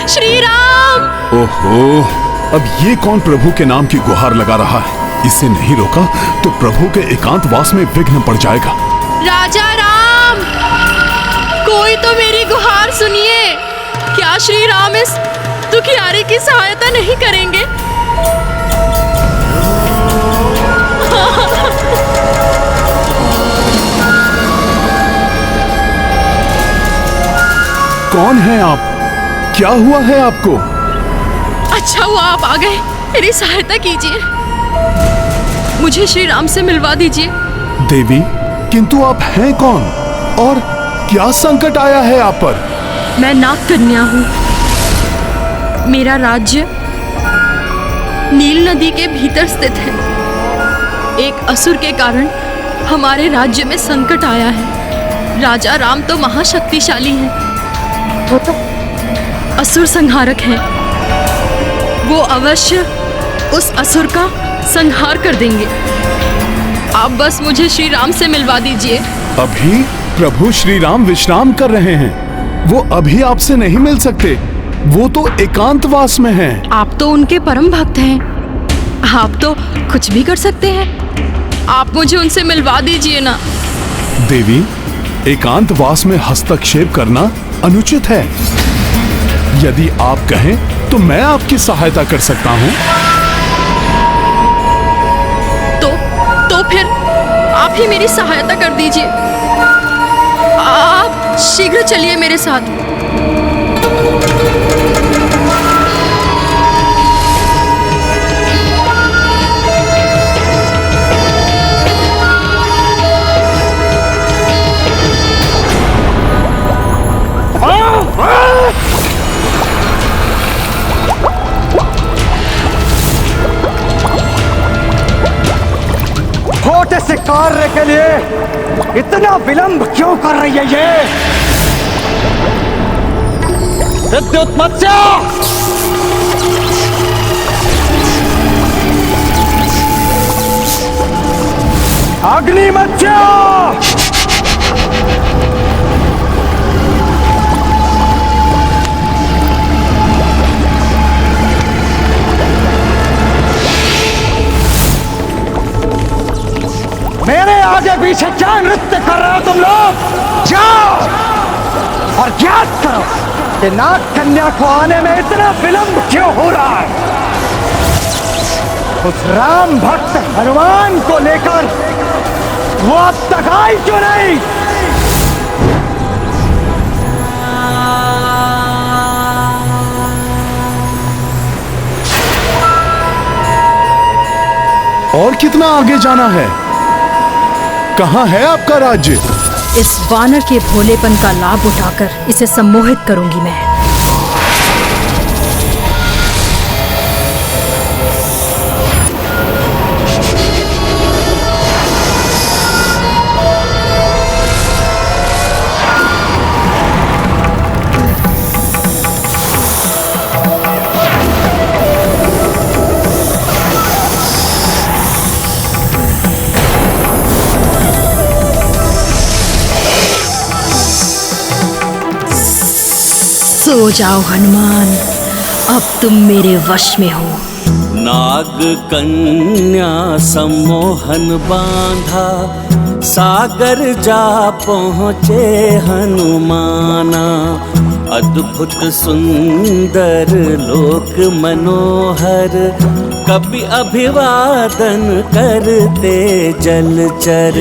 श्री राम। ओहो, अब ये कौन प्रभु के नाम की गुहार लगा रहा है? इसे नहीं रोका तो प्रभु के एकांतवास में विघ्न पड़ जाएगा। राजा राम, कोई तो मेरी गुहार सुनिए। क्या श्री राम इस दुखियारी की सहायता नहीं करेंगे? कौन है आप? क्या हुआ है आपको? अच्छा हुआ आप आ गए, मेरी सहायता कीजिए, मुझे श्री राम से मिलवा दीजिए। देवी, किंतु आप हैं कौन और क्या संकट आया है आप पर? मैं नाग कन्या हूँ। मेरा राज्य नील नदी के भीतर स्थित है। एक असुर के कारण हमारे राज्य में संकट आया है। राजा राम तो महाशक्तिशाली हैं, वो तो असुर संहारक हैं। वो अवश्य उस असुर का संहार कर देंगे। आप बस मुझे श्री राम से मिलवा दीजिए। अभी प्रभु श्री राम विश्राम कर रहे हैं, वो अभी आपसे नहीं मिल सकते। वो तो एकांतवास में हैं। आप तो उनके परम भक्त हैं, आप तो कुछ भी कर सकते हैं। आप मुझे उनसे मिलवा दीजिए ना। देवी, एकांतवास में हस्तक्षेप करना अनुचित है। यदि आप कहें तो मैं आपकी सहायता कर सकता हूँ। तो फिर आप ही मेरी सहायता कर दीजिए। आप शीघ्र चलिए मेरे साथ। छोटे से कार्य के लिए इतना विलंब क्यों कर रही है ये? विद्युत मत्स्य, अग्नि मत्स्य, मेरे आगे पीछे क्या नृत्य कर रहे हो तुम लोग? जाओ और ज्ञात करो कि नाग कन्या को आने में इतना विलंब क्यों हो रहा है। उस राम भक्त हनुमान को लेकर वो अब तक आई क्यों नहीं? और कितना आगे जाना है? कहाँ है आपका राज्य? इस वानर के भोलेपन का लाभ उठाकर इसे सम्मोहित करूंगी मैं। सो जाओ हनुमान, अब तुम मेरे वश में हो। नाग कन्या सम्मोहन बांधा, सागर जा पहुँचे हनुमाना। अद्भुत सुंदर लोक मनोहर, कपि अभिवादन करते जलचर।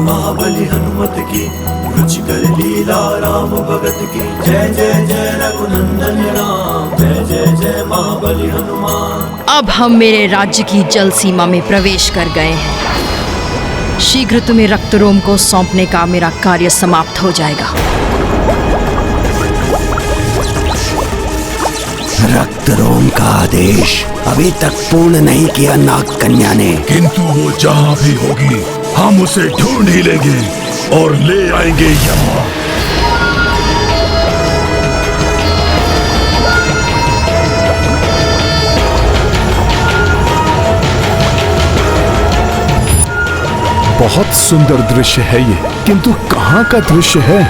महाबली हनुमत की, रुचि कर लीला राम भगत की। जय जय जय रघुनंदन राम, जय जय जय महाबली हनुमान। अब हम मेरे राज्य की जल सीमा में प्रवेश कर गए हैं। शीघ्र तुम्हें रक्तरोम को सौंपने का मेरा कार्य समाप्त हो जाएगा। रक्तरोम का आदेश अभी तक पूर्ण नहीं किया नाग कन्या ने। किंतु वो जहाँ भी होगी हम उसे ढूंढ ही लेंगे और ले आएंगे यहाँ। बहुत सुंदर दृश्य है ये, किंतु कहाँ का दृश्य है?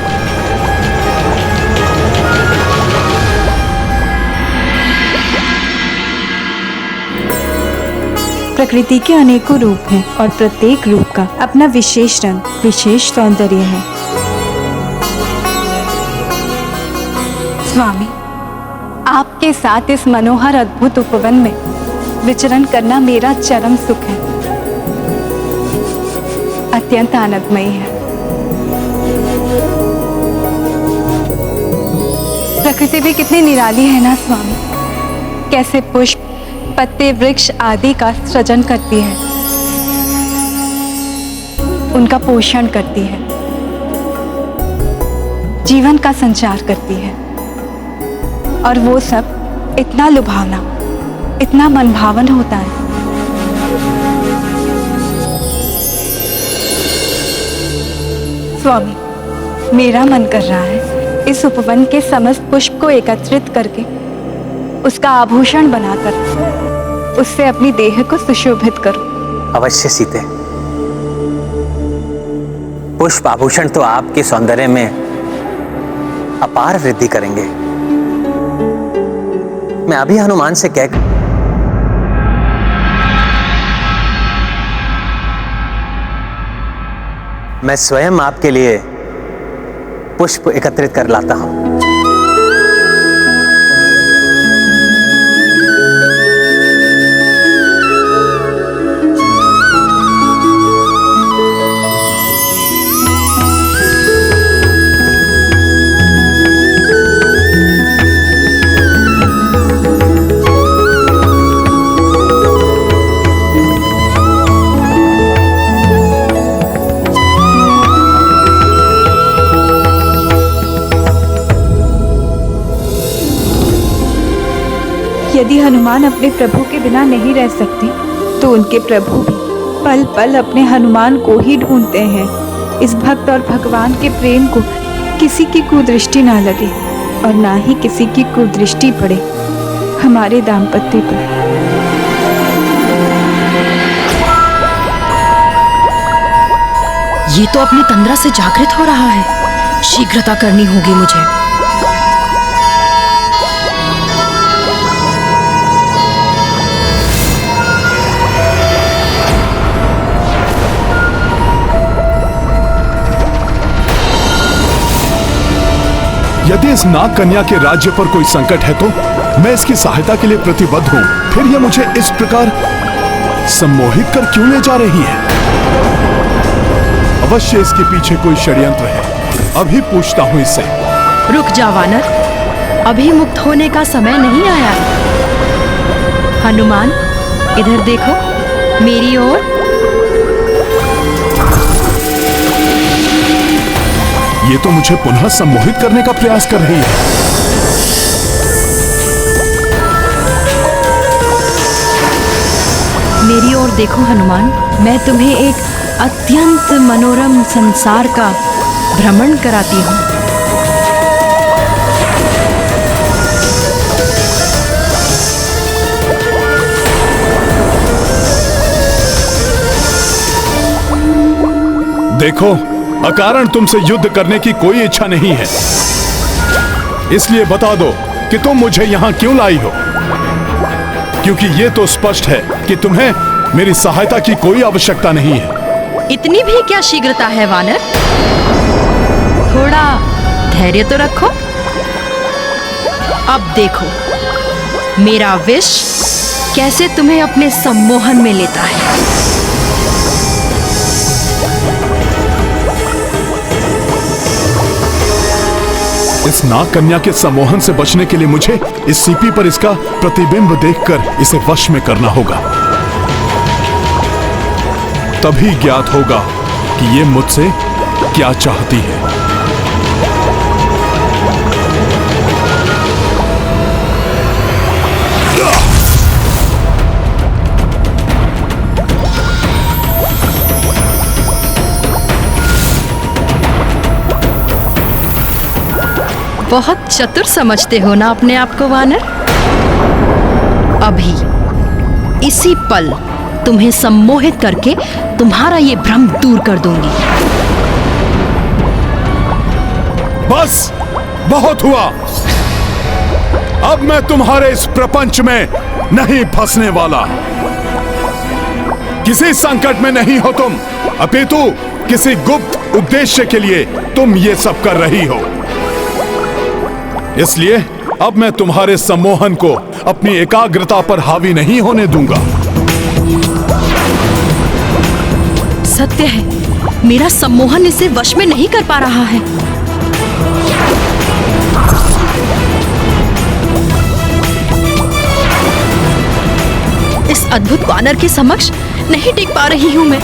प्रकृति के अनेकों रूप हैं और प्रत्येक रूप का अपना विशेष रंग, विशेष सौंदर्य है। स्वामी, आपके साथ इस मनोहर अद्भुत उपवन में विचरण करना मेरा चरम सुख है, अत्यंत आनंदमयी है। प्रकृति भी कितनी निराली है ना स्वामी, कैसे पुष्प, पत्ते, वृक्ष आदि का सृजन करती है, उनका पोषण करती है, जीवन का संचार करती है, और वो सब इतना लुभावना, इतना मनभावन होता है। स्वामी, मेरा मन कर रहा है इस उपवन के समस्त पुष्प को एकत्रित करके उसका आभूषण बनाकर उससे अपनी देह को सुशोभित करूं। अवश्य सीते, पुष्प आभूषण तो आपके सौंदर्य में अपार वृद्धि करेंगे। मैं अभी हनुमान से कह मैं स्वयं आपके लिए पुष्प एकत्रित कर लाता हूं। यदि हनुमान अपने प्रभु के बिना नहीं रह सकते, तो उनके प्रभु भी पल पल अपने हनुमान को ही ढूंढते हैं। इस भक्त और भगवान के प्रेम को किसी की कुदृष्टि ना लगे और ना ही किसी की कुदृष्टि पड़े हमारे दाम्पत्य पर। ये तो अपनी तंद्रा से जागृत हो रहा है, शीघ्रता करनी होगी मुझे। यदि इस नाग कन्या के राज्य पर कोई संकट है तो मैं इसकी सहायता के लिए प्रतिबद्ध हूं। फिर यह मुझे इस प्रकार सम्मोहित कर क्यों ले जा रही है? अवश्य इसके पीछे कोई षड्यंत्र है। अभी पूछता हूं इससे। रुक जा वानर, अभी मुक्त होने का समय नहीं आया। हनुमान, इधर देखो, मेरी ओर। ये तो मुझे पुनः सम्मोहित करने का प्रयास कर रही है। मेरी ओर देखो हनुमान, मैं तुम्हें एक अत्यंत मनोरम संसार का भ्रमण कराती हूँ। देखो, अकारण तुमसे युद्ध करने की कोई इच्छा नहीं है, इसलिए बता दो कि तुम मुझे यहाँ क्यों लाई हो, क्योंकि ये तो स्पष्ट है कि तुम्हें मेरी सहायता की कोई आवश्यकता नहीं है। इतनी भी क्या शीघ्रता है वानर? थोड़ा धैर्य तो रखो। अब देखो मेरा विष कैसे तुम्हें अपने सम्मोहन में लेता है। इस नाग कन्या के सम्मोहन से बचने के लिए मुझे इस सीपी पर इसका प्रतिबिंब देखकर इसे वश में करना होगा। तभी ज्ञात होगा कि ये मुझसे क्या चाहती है। बहुत चतुर समझते हो ना अपने आप को वानर। अभी इसी पल तुम्हें सम्मोहित करके तुम्हारा ये भ्रम दूर कर दूंगी। बस बहुत हुआ। अब मैं तुम्हारे इस प्रपंच में नहीं फंसने वाला। किसी संकट में नहीं हो तुम, अपितु किसी गुप्त उद्देश्य के लिए तुम ये सब कर रही हो। इसलिए अब मैं तुम्हारे सम्मोहन को अपनी एकाग्रता पर हावी नहीं होने दूंगा। सत्य है, मेरा सम्मोहन इसे वश में नहीं कर पा रहा है। इस अद्भुत वानर के समक्ष नहीं टिक पा रही हूं मैं।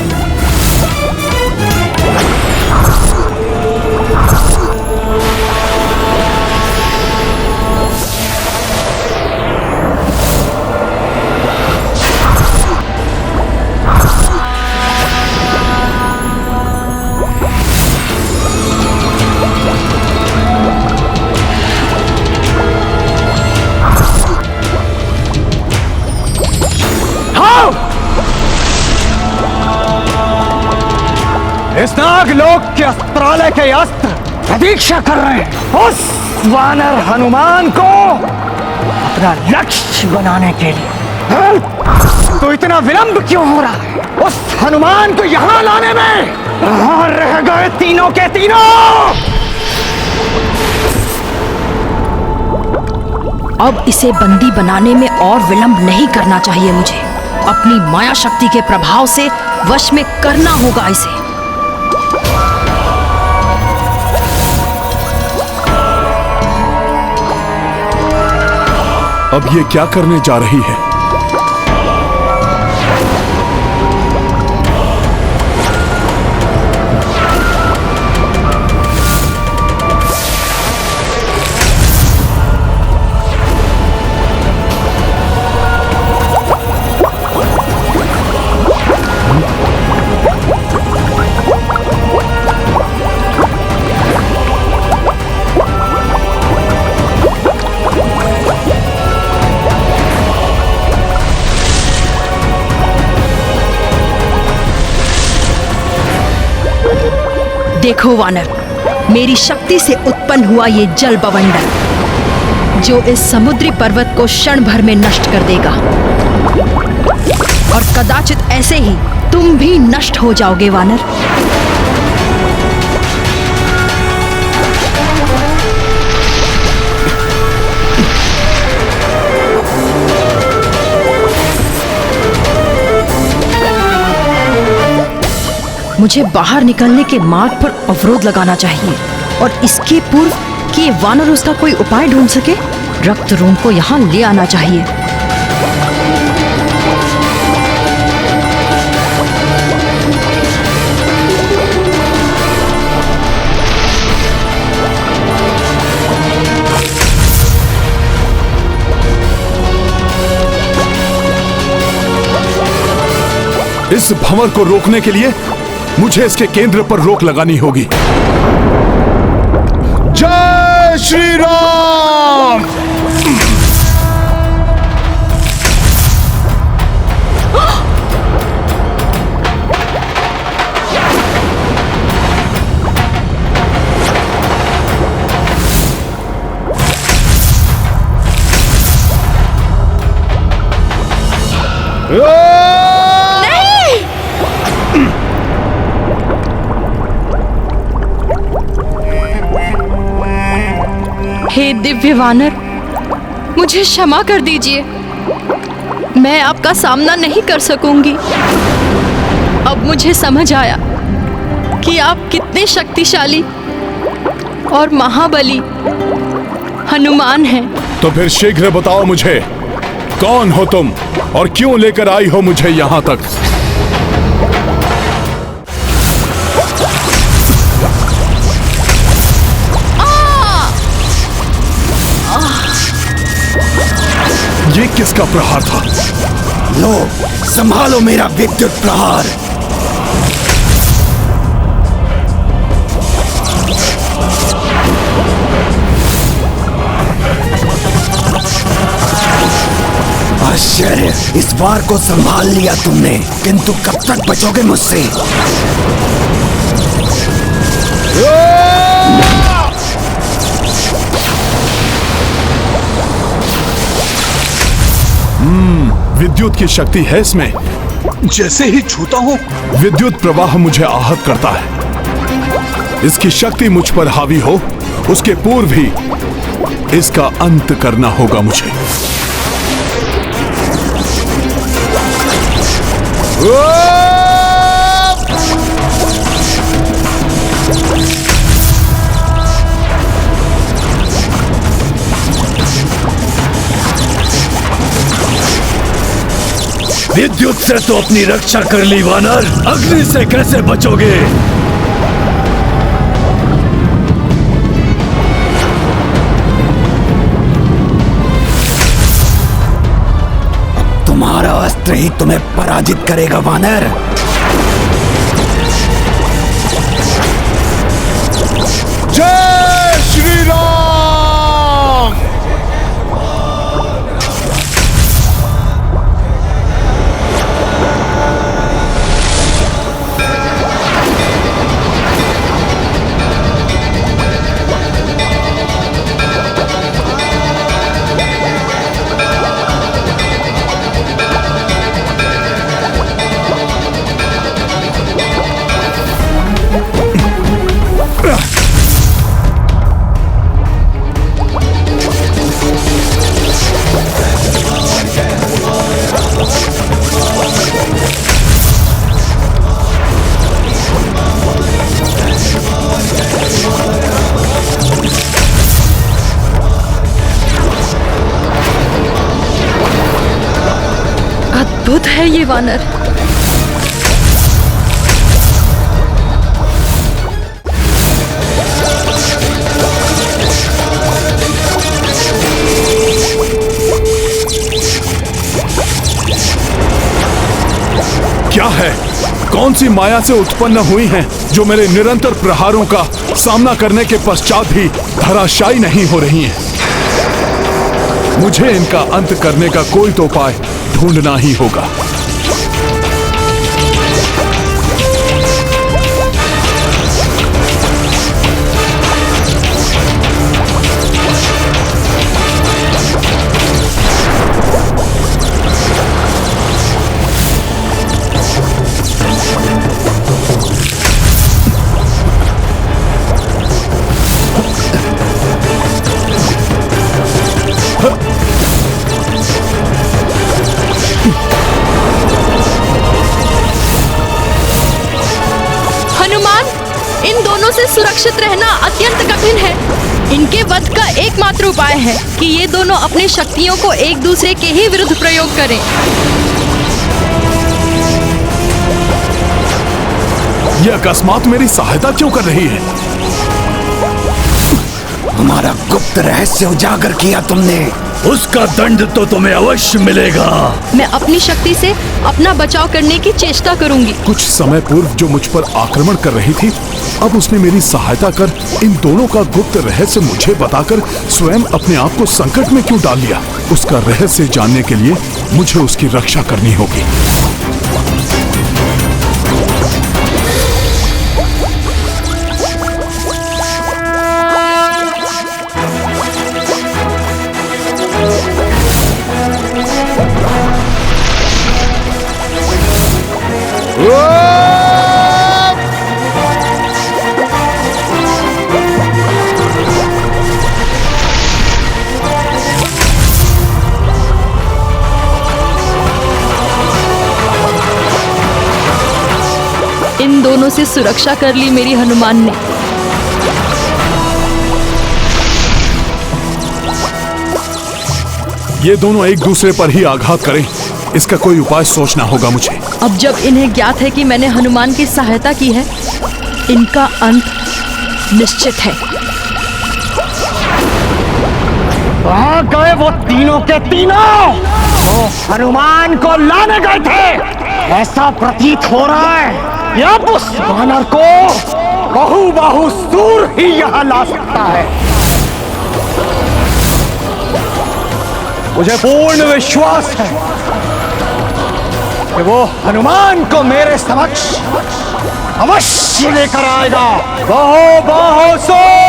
इस नागलोक के अस्त्रालय के अस्त्र प्रतीक्षा कर रहे हैं उस वानर हनुमान को अपना लक्ष्य बनाने के लिए। तो इतना विलंब क्यों हो रहा है उस हनुमान को यहाँ लाने में? कहाँ रह गए तीनों के तीनों? अब इसे बंदी बनाने में और विलंब नहीं करना चाहिए मुझे। अपनी माया शक्ति के प्रभाव से वश में करना होगा इसे। अब ये क्या करने जा रही है? देखो वानर, मेरी शक्ति से उत्पन्न हुआ ये जल बवंडर जो इस समुद्री पर्वत को क्षण भर में नष्ट कर देगा, और कदाचित ऐसे ही तुम भी नष्ट हो जाओगे वानर। मुझे बाहर निकलने के मार्ग पर अवरोध लगाना चाहिए, और इसके पूर्व कि ये वानर उसका कोई उपाय ढूंढ सके, रक्त रूम को यहाँ ले आना चाहिए। इस भंवर को रोकने के लिए मुझे इसके केंद्र पर रोक लगानी होगी। जय श्री राम। हे दिव्य वानर, मुझे क्षमा कर दीजिए। मैं आपका सामना नहीं कर सकूंगी। अब मुझे समझ आया कि आप कितने शक्तिशाली और महाबली हनुमान हैं। तो फिर शीघ्र बताओ मुझे, कौन हो तुम और क्यों लेकर आई हो मुझे यहाँ तक? ये किसका प्रहार था? लो, संभालो मेरा विद्युत प्रहार। आश्चर्य, इस वार को संभाल लिया तुमने, किंतु कब तक बचोगे मुझसे? विद्युत की शक्ति है इसमें। जैसे ही छूता हूं, विद्युत प्रवाह मुझे आहत करता है। इसकी शक्ति मुझ पर हावी हो, उसके पूर्व ही इसका अंत करना होगा मुझे। विद्युत से तो अपनी रक्षा कर ली वानर, अग्नि से कैसे बचोगे? तुम्हारा अस्त्र ही तुम्हें पराजित करेगा वानर। जय श्री राम। अद्भुत है ये वानर। क्या है? कौन सी माया से उत्पन्न हुई हैं जो मेरे निरंतर प्रहारों का सामना करने के पश्चात भी धराशायी नहीं हो रही हैं? मुझे इनका अंत करने का कोई तो उपाय ढूंढना ही होगा। इन दोनों से सुरक्षित रहना अत्यंत कठिन है। इनके वध का एकमात्र उपाय है कि ये दोनों अपनी शक्तियों को एक दूसरे के ही विरुद्ध प्रयोग करें। ये अकस्मात मेरी सहायता क्यों कर रही है? हमारा गुप्त रहस्य उजागर किया तुमने, उसका दंड तो तुम्हें अवश्य मिलेगा। मैं अपनी शक्ति से अपना बचाव करने की चेष्टा करूंगी। कुछ समय पूर्व जो मुझ पर आक्रमण कर रही थी, अब उसने मेरी सहायता कर इन दोनों का गुप्त रहस्य मुझे बताकर स्वयं अपने आप को संकट में क्यों डाल लिया? उसका रहस्य जानने के लिए मुझे उसकी रक्षा करनी होगी। दोनों से सुरक्षा कर ली मेरी हनुमान ने। ये दोनों एक दूसरे पर ही आघात करें, इसका कोई उपाय सोचना होगा मुझे। अब जब इन्हें ज्ञात है कि मैंने हनुमान की सहायता की है, इनका अंत निश्चित है। कहाँ गए वो तीनों के तीनों? वो हनुमान को लाने गए थे। ऐसा प्रतीत हो रहा है कि अब उस वानर को बहु सूर ही यहाँ ला सकता है। मुझे पूर्ण विश्वास है कि वो हनुमान को मेरे समक्ष अवश्य लेकर आएगा। बहु सूर।